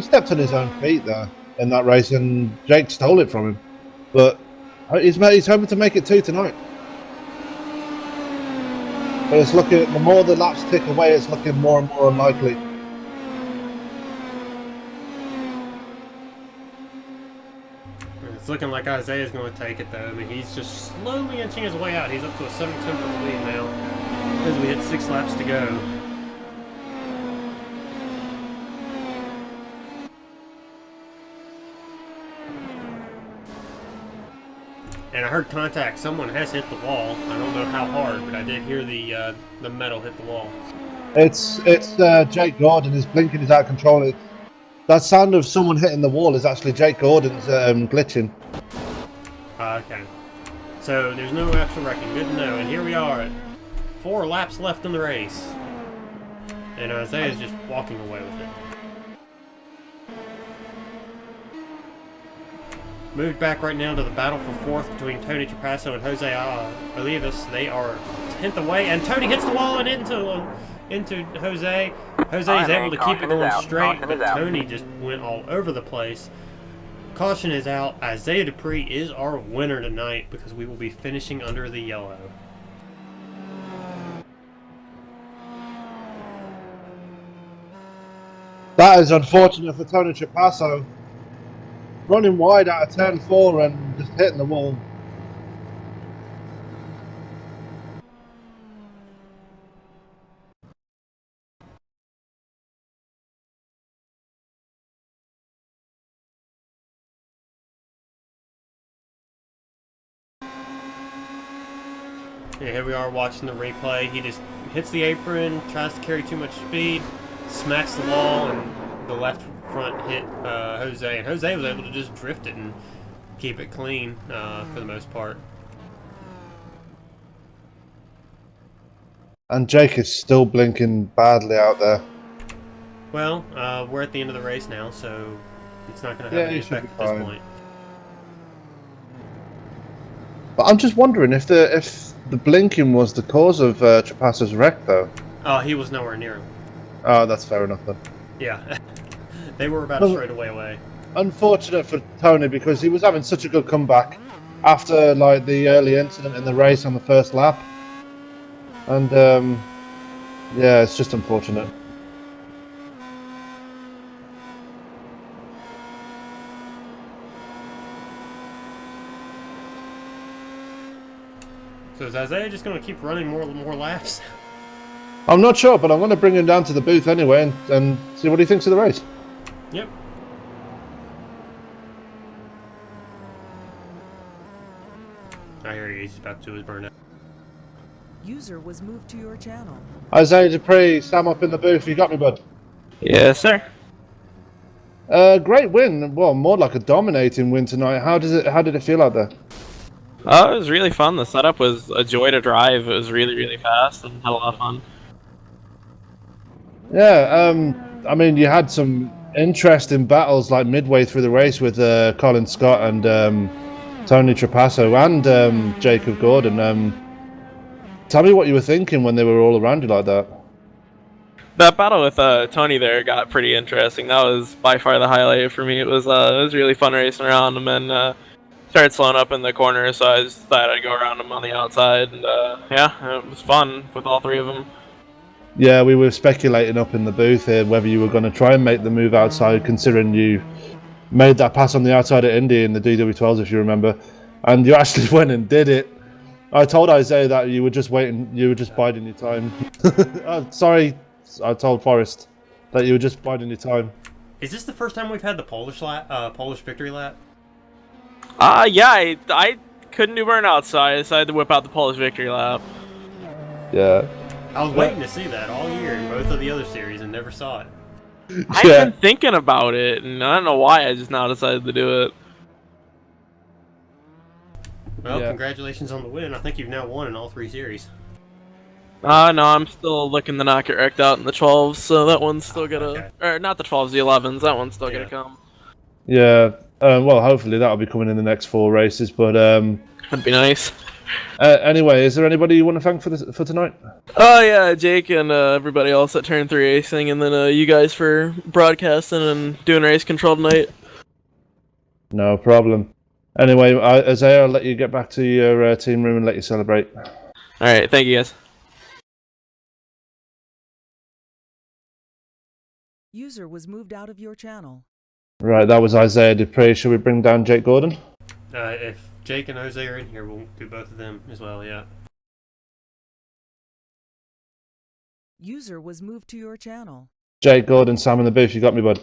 stepped on his own feet there in that race, and Jake stole it from him. But he's hoping to make it 2 tonight. But it's looking, the more the laps tick away, it's looking more and more unlikely. It's looking like Isaiah's going to take it, though. I mean, he's just slowly inching his way out. He's up to a 7/10 lead now as we hit 6 laps to go. And I heard contact. Someone has hit the wall. I don't know how hard, but I did hear the metal hit the wall. It's Jake Gordon. His blinking is out of control. That sound of someone hitting the wall is actually Jake Gordon's glitching. Okay. So there's no extra wrecking. Good to know. And here we are at 4 laps left in the race. And Isaiah's just walking away with it. Moved back right now to the battle for 4th between Tony Trapasso and Jose Olivas. They are 10th away, and Tony hits the wall and into Jose. Jose is able to keep it going straight, but Tony just went all over the place. Caution is out. Isaiah Dupree is our winner tonight because we will be finishing under the yellow. That is unfortunate for Tony Trapasso. Running wide out of turn 4 and just hitting the wall. Yeah, here we are watching the replay. He just hits the apron, tries to carry too much speed, smacks the wall, and the left front hit Jose. And Jose was able to just drift it and keep it clean for the most part. And Jake is still blinking badly out there. Well, we're at the end of the race now, so it's not going to have any effect at this point. But I'm just wondering if the blinking was the cause of Trapasso's wreck, though. Oh, he was nowhere near him. Oh, that's fair enough then. Yeah, they were about a straightaway away. Unfortunate for Tony, because he was having such a good comeback after like the early incident in the race on the first lap, and yeah, it's just unfortunate. So is Isaiah just going to keep running more laps? I'm not sure, but I'm going to bring him down to the booth anyway and see what he thinks of the race. Yep. I hear he's about to do his burnout. User was moved to your channel. Isaiah Dupree, Sam up in the booth. You got me, bud? Yes, sir. Great win. Well, more like a dominating win tonight. How did it feel out there? Oh, it was really fun. The setup was a joy to drive. It was really, really fast and had a lot of fun. Yeah, I mean, you had some interesting battles like midway through the race with Colin Scott and Tony Trapasso and Jacob Gordon. Tell me what you were thinking when they were all around you like that. That battle with Tony there got pretty interesting. That was by far the highlight for me. It was really fun racing around him, and started slowing up in the corner, so I just thought I'd go around him on the outside, and yeah, it was fun with all 3 of them. Yeah, we were speculating up in the booth here whether you were going to try and make the move outside, considering you made that pass on the outside at Indy in the DW12s, if you remember, and you actually went and did it. I told Isaiah that you were just waiting, you were just biding your time. Oh, sorry, I told Forrest that you were just biding your time. Is this the first time we've had the Polish victory lap? Yeah, I couldn't do burnout, so I decided to whip out the Polish victory lap. Yeah. I was waiting to see that all year in both of the other series and never saw it. I've been thinking about it, and I don't know why I just now decided to do it. Well, congratulations on the win. I think you've now won in all 3 series. No, I'm still looking to knock it wrecked out in the 12s, so that one's still gonna... Or, not the 12s, the 11s, that one's still gonna come. Yeah, well, hopefully that'll be coming in the next 4 races, but... That'd be nice. Anyway, is there anybody you want to thank for tonight? Oh, yeah, Jake and everybody else at Turn 3 Racing, and then you guys for broadcasting and doing race control tonight. No problem. Anyway, Isaiah, I'll let you get back to your team room and let you celebrate. Alright, thank you guys. User was moved out of your channel. Right, that was Isaiah Dupree. Should we bring down Jake Gordon? If Jake and Jose are in here, we'll do both of them as well, yeah. User was moved to your channel. Jake Gordon, Sam in the booth, you got me, bud.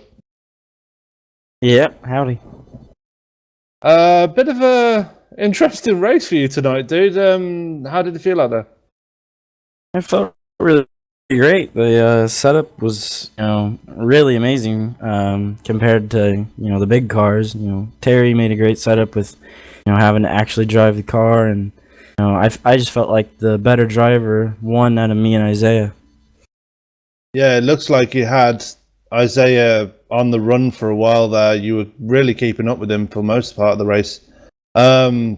Yep, howdy. Bit of a interesting race for you tonight, dude. How did it feel out there? It felt really great. The setup was, really amazing compared to, the big cars. Terry made a great setup with, having to actually drive the car, and I just felt like the better driver won out of me and Isaiah. Yeah, it looks like you had Isaiah on the run for a while there. You were really keeping up with him for most part of the race, but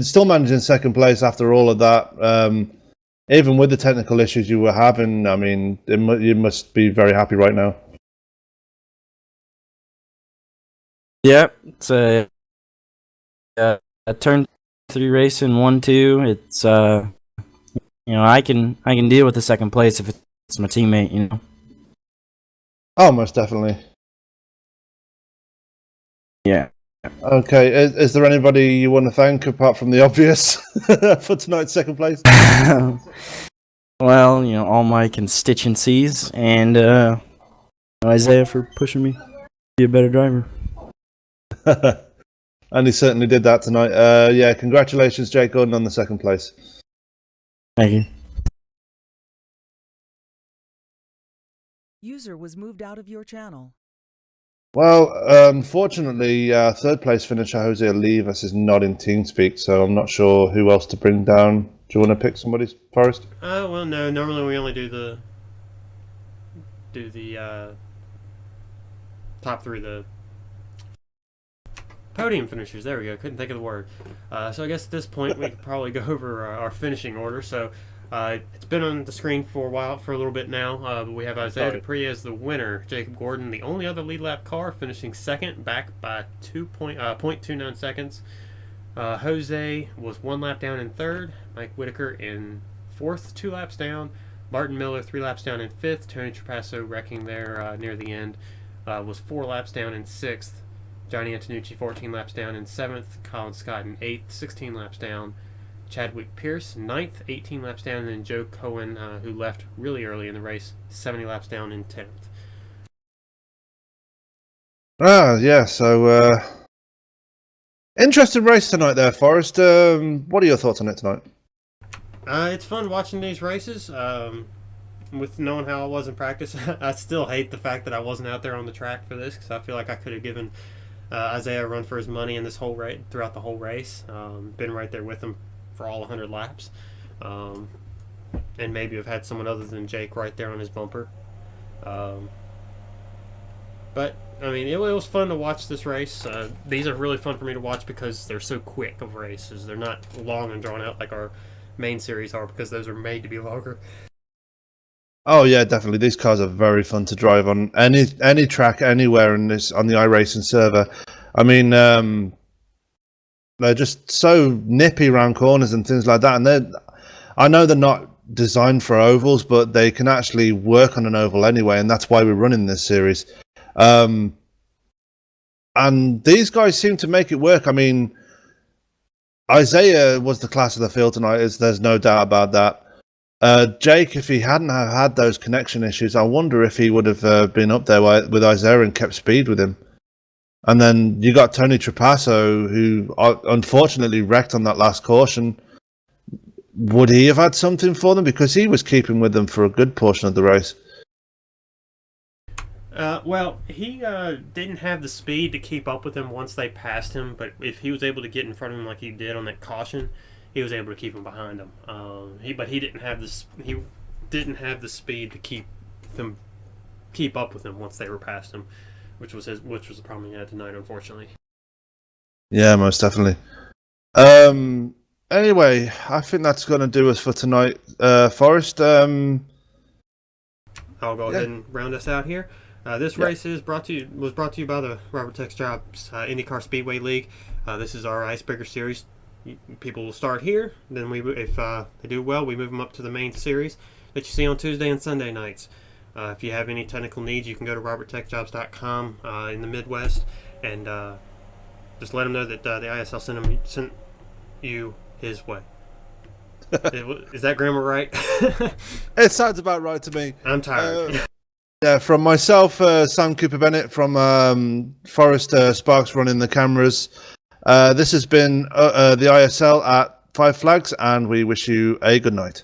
still managing second place after all of that. Even with the technical issues you were having, I mean, you must be very happy right now. Yep, it's a turn 3 race in 1-2. It's I can deal with the second place if it's my teammate. Oh, most definitely. Yeah. Okay, is there anybody you want to thank apart from the obvious for tonight's second place? Well, all my constituencies, and Isaiah for pushing me to be a better driver. And he certainly did that tonight. Yeah, congratulations, Jake Gordon, on the second place. Thank you. User was moved out of your channel. Well, unfortunately, third place finisher Jose Olivas is not in TeamSpeak, so I'm not sure who else to bring down. Do you want to pick somebody, Forrest? Well, no. Normally we only do the top 3, the podium finishers. There we go. Couldn't think of the word. So I guess at this point we could probably go over our finishing order. So it's been on the screen for a little bit now. But we have Isaiah Dupree as the winner. Jacob Gordon, the only other lead lap car, finishing second, back by 0.29 seconds. Jose was 1 lap down in third. Mike Whitaker in fourth, 2 laps down. Martin Miller 3 laps down in fifth. Tony Trapasso wrecking there near the end was 4 laps down in sixth. Johnny Antonucci 14 laps down in 7th, Colin Scott in 8th, 16 laps down, Chadwick Pierce 9th, 18 laps down, and then Joe Cohen, who left really early in the race, 70 laps down in 10th. Yeah, so interesting race tonight there, Forrest. What are your thoughts on it tonight? It's fun watching these races. With knowing how I was in practice, I still hate the fact that I wasn't out there on the track for this, because I feel like I could have given Isaiah a run for his money in this whole throughout the whole race. Been right there with him for all 100 laps, and maybe have had someone other than Jake right there on his bumper. But I mean, it was fun to watch this race. These are really fun for me to watch because they're so quick of races. They're not long and drawn out like our main series are, because those are made to be longer. Oh yeah, definitely. These cars are very fun to drive on any track anywhere on the iRacing server. I mean, they're just so nippy around corners and things like that. And I know they're not designed for ovals, but they can actually work on an oval anyway, and that's why we're running this series. And these guys seem to make it work. I mean, Isaiah was the class of the field tonight. There's no doubt about that. Jake, if he hadn't have had those connection issues, I wonder if he would have been up there with Isaiah and kept speed with him. And then you got Tony Trapasso, who unfortunately wrecked on that last caution. Would he have had something for them? Because he was keeping with them for a good portion of the race. Well, he didn't have the speed to keep up with them once they passed him, but if he was able to get in front of him like he did on that caution, he was able to keep him behind him. He didn't have the speed to keep up with him once they were past him, which was the problem he had tonight, unfortunately. Yeah, most definitely. Anyway, I think that's going to do us for tonight. Forrest, I'll go ahead and round us out here. This race was brought to you by the Robert Tex Jobs IndyCar Speedway League. This is our Icebreaker Series. People will start here. Then if they do well, we move them up to the main series that you see on Tuesday and Sunday nights. If you have any technical needs, you can go to roberttechjobs.com in the Midwest and just let them know that the ISL sent you his way. Is that grammar right? It sounds about right to me. I'm tired. Yeah, from myself, Sam Cooper Bennett, from Forrest Sparks running the cameras. This has been the ISL at Five Flags, and we wish you a good night.